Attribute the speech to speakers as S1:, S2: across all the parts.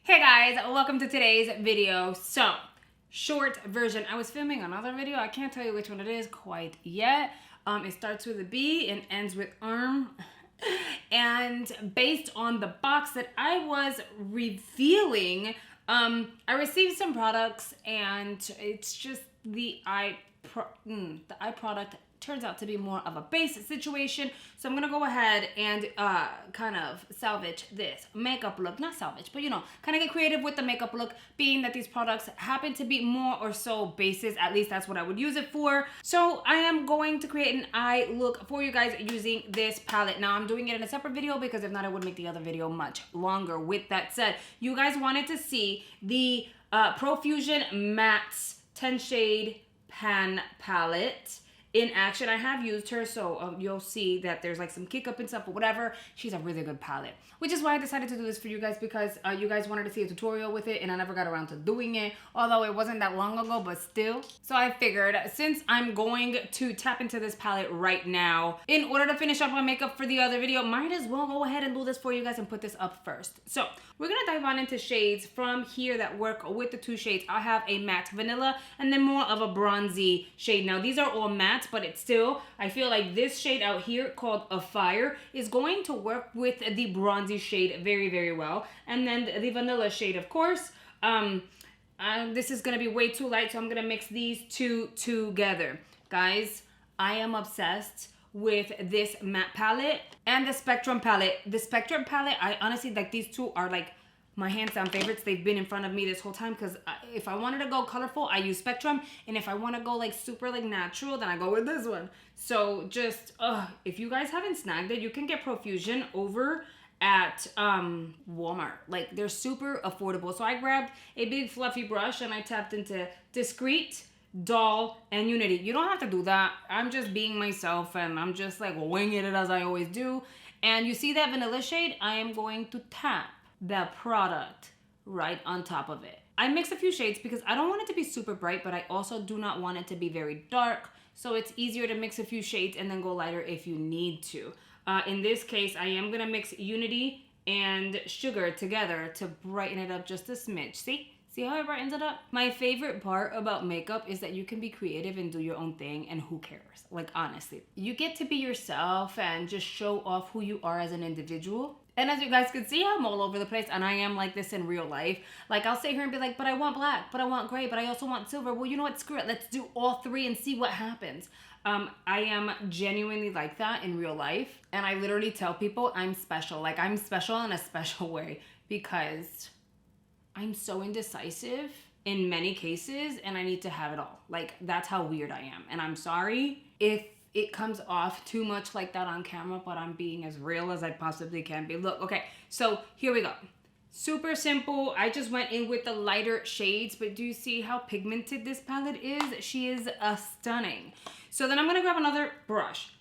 S1: Hey guys, welcome to today's video. So, short version. I was filming another video. I can't tell you which one it is quite yet. It starts with a B and ends with arm. And based on the box that I was revealing, I received some products and it's just the eye product turns out to be more of a base situation. So I'm gonna go ahead and kind of salvage this makeup look. Not salvage, but kind of get creative with the makeup look, being that these products happen to be more or so bases. At least that's what I would use it for. So I am going to create an eye look for you guys using this palette. Now I'm doing it in a separate video because if not, it would make the other video much longer. With that said, you guys wanted to see the Profusion Mattes 10 Shade Pan Palette in action. I have used her, so you'll see that there's like some kick up and stuff or whatever. She's a really good palette, which is why I decided to do this for you guys, because you guys wanted to see a tutorial with it and I never got around to doing it, although it wasn't that long ago, but still. So I figured since I'm going to tap into this palette right now in order to finish up my makeup for the other video, might as well go ahead and do this for you guys and put this up first. So we're gonna dive on into shades from here that work with the two shades. I have a matte vanilla and then more of a bronzy shade. Now these are all matte, but it's still, I feel like this shade out here called A Fire is going to work with the bronzy shade very, very well. And then the vanilla shade, of course. This is gonna be way too light, so I'm gonna mix these two together. Guys, I am obsessed with this matte palette and the Spectrum palette. The Spectrum palette, I honestly, like, these two are like my hands down favorites. They've been in front of me this whole time because if I wanted to go colorful, I use Spectrum, and if I want to go like super like natural, then I go with this one. So just if you guys haven't snagged it, you can get Profusion over at Walmart. Like, they're super affordable. So I grabbed a big fluffy brush and I tapped into Discreet, Doll, and Unity. You don't have to do that. I'm just being myself and I'm just like winging it as I always do. And you see that vanilla shade? I am going to tap the product right on top of it. I mix a few shades because I don't want it to be super bright, but I also do not want it to be very dark. So it's easier to mix a few shades and then go lighter if you need to. In this case, I am gonna mix Unity and Sugar together to brighten it up just a smidge. See how it brightens it up? My favorite part about makeup is that you can be creative and do your own thing, and who cares? Like, honestly, you get to be yourself and just show off who you are as an individual. And as you guys can see, I'm all over the place, and I am like this in real life. Like, I'll sit here and be like, but I want black, but I want gray, but I also want silver. Well, you know what? Screw it. Let's do all three and see what happens. I am genuinely like that in real life. And I literally tell people I'm special. Like, I'm special in a special way because I'm so indecisive in many cases and I need to have it all. Like, that's how weird I am. And I'm sorry if it comes off too much like that on camera, but I'm being as real as I possibly can be. Look, okay, so here we go. Super simple. I just went in with the lighter shades, but do you see how pigmented this palette is? She is stunning. So then I'm gonna grab another brush.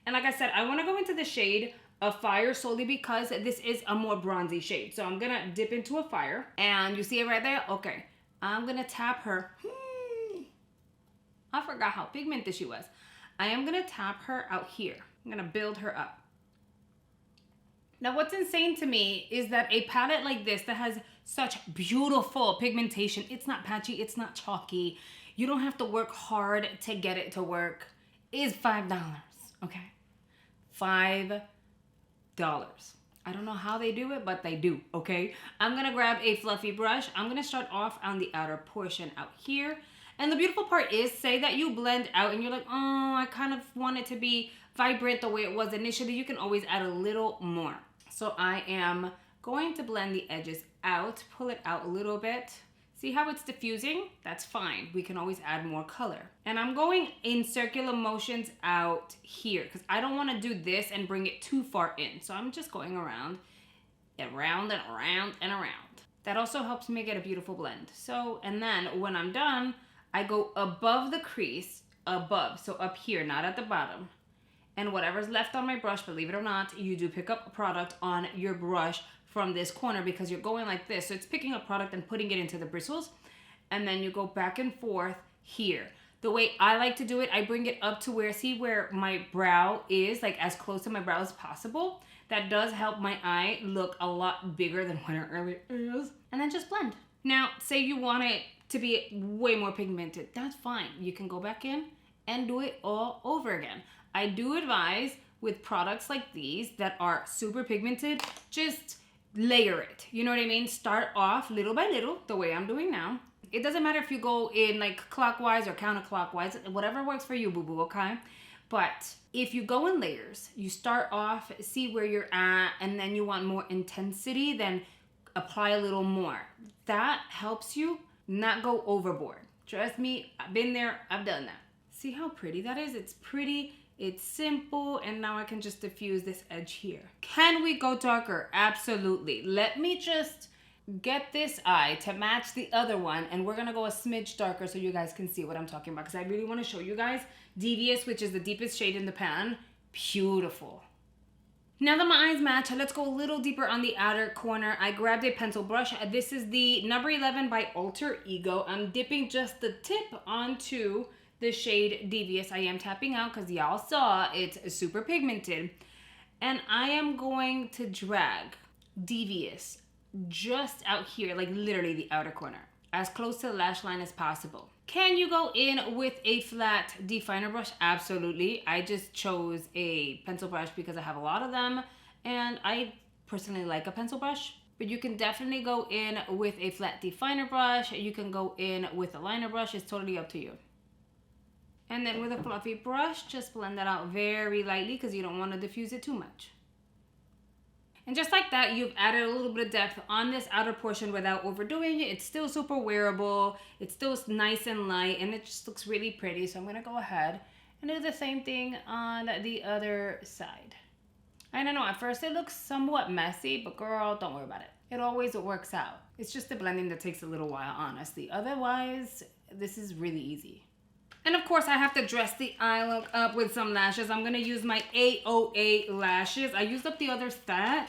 S1: And like I said, I wanna go into the shade of Fire solely because this is a more bronzy shade. So I'm gonna dip into a Fire, and you see it right there? Okay, I'm gonna tap her. I forgot how pigmented she was. I am gonna tap her out here. I'm gonna build her up. Now what's insane to me is that a palette like this that has such beautiful pigmentation, it's not patchy, it's not chalky, you don't have to work hard to get it to work, is $5, okay? $5. I don't know how they do it, but they do, okay? I'm gonna grab a fluffy brush. I'm gonna start off on the outer portion out here. And the beautiful part is, say that you blend out and you're like, oh, I kind of want it to be vibrant the way it was initially. You can always add a little more. So I am going to blend the edges out, pull it out a little bit. See how it's diffusing? That's fine. We can always add more color. And I'm going in circular motions out here because I don't want to do this and bring it too far in. So I'm just going around and around and around and around. That also helps me get a beautiful blend. So, and then when I'm done, I go above the crease, above, so up here, not at the bottom. And whatever's left on my brush, believe it or not, you do pick up a product on your brush from this corner because you're going like this. So it's picking up product and putting it into the bristles. And then you go back and forth here. The way I like to do it, I bring it up to where, see where my brow is, like as close to my brow as possible. That does help my eye look a lot bigger than what it really is. And then just blend. Now, say you want it to be way more pigmented. That's fine. You can go back in and do it all over again. I do advise with products like these that are super pigmented, just layer it. You know what I mean? Start off little by little, the way I'm doing now. It doesn't matter if you go in like clockwise or counterclockwise, whatever works for you, boo-boo, okay? But if you go in layers, you start off, see where you're at, and then you want more intensity, then apply a little more. That helps you not go overboard. Trust me, I've been there, I've done that. See how pretty that is? It's pretty, it's simple, and now I can just diffuse this edge here. Can we go darker? Absolutely. Let me just get this eye to match the other one, and we're gonna go a smidge darker so you guys can see what I'm talking about, because I really want to show you guys Devious, which is the deepest shade in the pan. Beautiful. Now that my eyes match, let's go a little deeper on the outer corner. I grabbed a pencil brush. This is the number 11 by Alter Ego. I'm dipping just the tip onto the shade Devious. I am tapping out because y'all saw it's super pigmented, and I am going to drag Devious just out here, like literally the outer corner, as close to the lash line as possible. Can you go in with a flat definer brush? Absolutely. I just chose a pencil brush because I have a lot of them, and I personally like a pencil brush. But you can definitely go in with a flat definer brush. You can go in with a liner brush. It's totally up to you. And then with a fluffy brush, just blend that out very lightly because you don't want to diffuse it too much. And just like that, you've added a little bit of depth on this outer portion without overdoing it. It's still super wearable. It's still nice and light, and it just looks really pretty. So I'm going to go ahead and do the same thing on the other side. I don't know, at first it looks somewhat messy, but girl, don't worry about it. It always works out. It's just the blending that takes a little while, honestly. Otherwise, this is really easy. And of course, I have to dress the eye look up with some lashes. I'm going to use my AOA lashes. I used up the other set.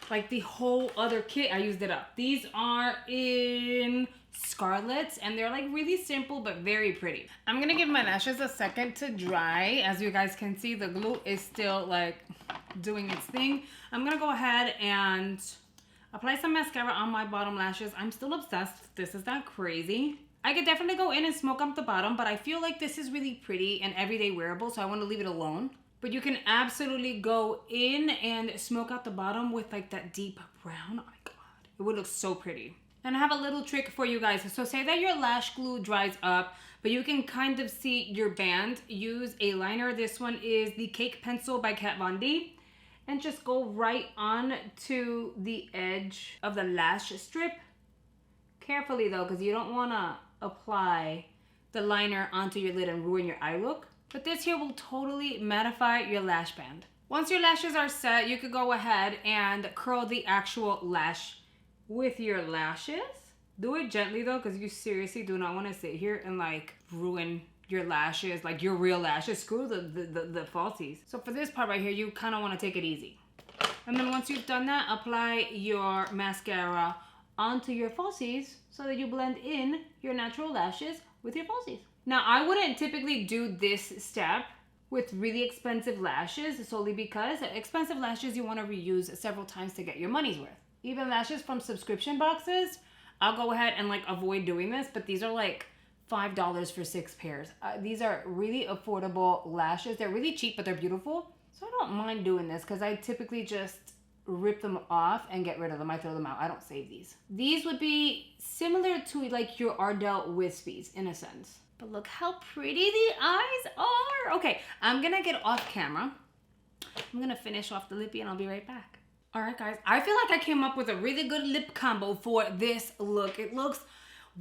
S1: Like the whole other kit, I used it up. These are in Scarlets, and they're like really simple, but very pretty. I'm going to give my lashes a second to dry. As you guys can see, the glue is still like doing its thing. I'm going to go ahead and apply some mascara on my bottom lashes. I'm still obsessed with this. Is that crazy? I could definitely go in and smoke up the bottom, but I feel like this is really pretty and everyday wearable, so I want to leave it alone. But you can absolutely go in and smoke out the bottom with like that deep brown. Oh my God, it would look so pretty. And I have a little trick for you guys. So say that your lash glue dries up, but you can kind of see your band. Use a liner. This one is the Cake Pencil by Kat Von D. And just go right on to the edge of the lash strip. Carefully though, because you don't want to apply the liner onto your lid and ruin your eye look. But this here will totally mattify your lash band. Once your lashes are set, you could go ahead and curl the actual lash with your lashes. Do it gently though, because you seriously do not want to sit here and like ruin your lashes, like your real lashes. Screw the falsies. So for this part right here, you kind of want to take it easy. And then once you've done that, apply your mascara onto your falsies so that you blend in your natural lashes with your falsies. Now, I wouldn't typically do this step with really expensive lashes solely because expensive lashes you want to reuse several times to get your money's worth. Even lashes from subscription boxes, I'll go ahead and like avoid doing this, but these are like $5 for 6 pairs. These are really affordable lashes. They're really cheap, but they're beautiful. So I don't mind doing this because I typically just rip them off and get rid of them. I throw them out. I don't save these. These would be similar to like your Ardell Wispies in a sense. But look how pretty the eyes are. Okay, I'm gonna get off camera. I'm gonna finish off the lippy and I'll be right back. All right, guys. I feel like I came up with a really good lip combo for this look. It looks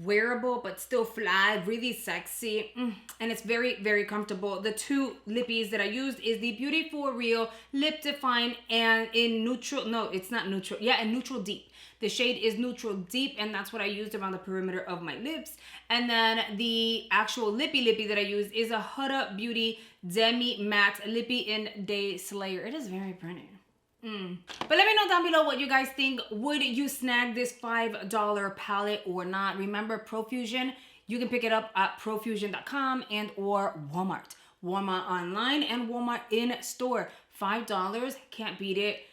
S1: wearable but still fly, really sexy, and it's very, very comfortable. The two lippies that I used is the Beauty For Real Lip Define and in neutral, no, it's not neutral, yeah, in neutral deep. The shade is neutral deep, and that's what I used around the perimeter of my lips. And then the actual lippy that I used is a Huda Beauty Demi Matte Lippy in Day Slayer. It is very pretty. But let me know down below what you guys think. Would you snag this $5 palette or not? Remember, Profusion, you can pick it up at profusion.com and or Walmart. Walmart online and Walmart in store. $5, can't beat it.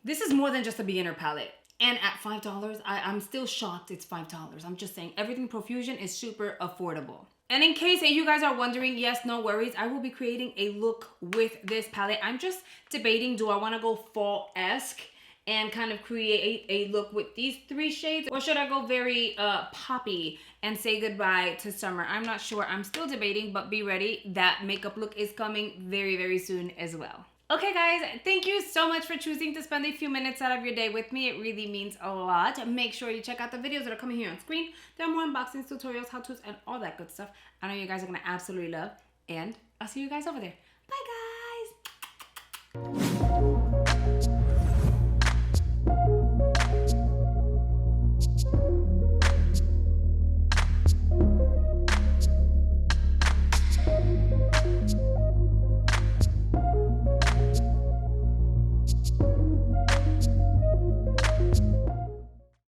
S1: This is more than just a beginner palette. And at $5, I'm still shocked it's $5. I'm just saying, everything Profusion is super affordable. And in case you guys are wondering, yes, no worries, I will be creating a look with this palette. I'm just debating, do I want to go fall-esque and kind of create a look with these 3 shades, or should I go very poppy and say goodbye to summer? I'm not sure. I'm still debating, but be ready. That makeup look is coming very, very soon as well. Okay guys, thank you so much for choosing to spend a few minutes out of your day with me. It really means a lot. Make sure you check out the videos that are coming here on screen. There are more unboxings, tutorials, how-tos, and all that good stuff. I know you guys are gonna absolutely love, and I'll see you guys over there. Bye guys!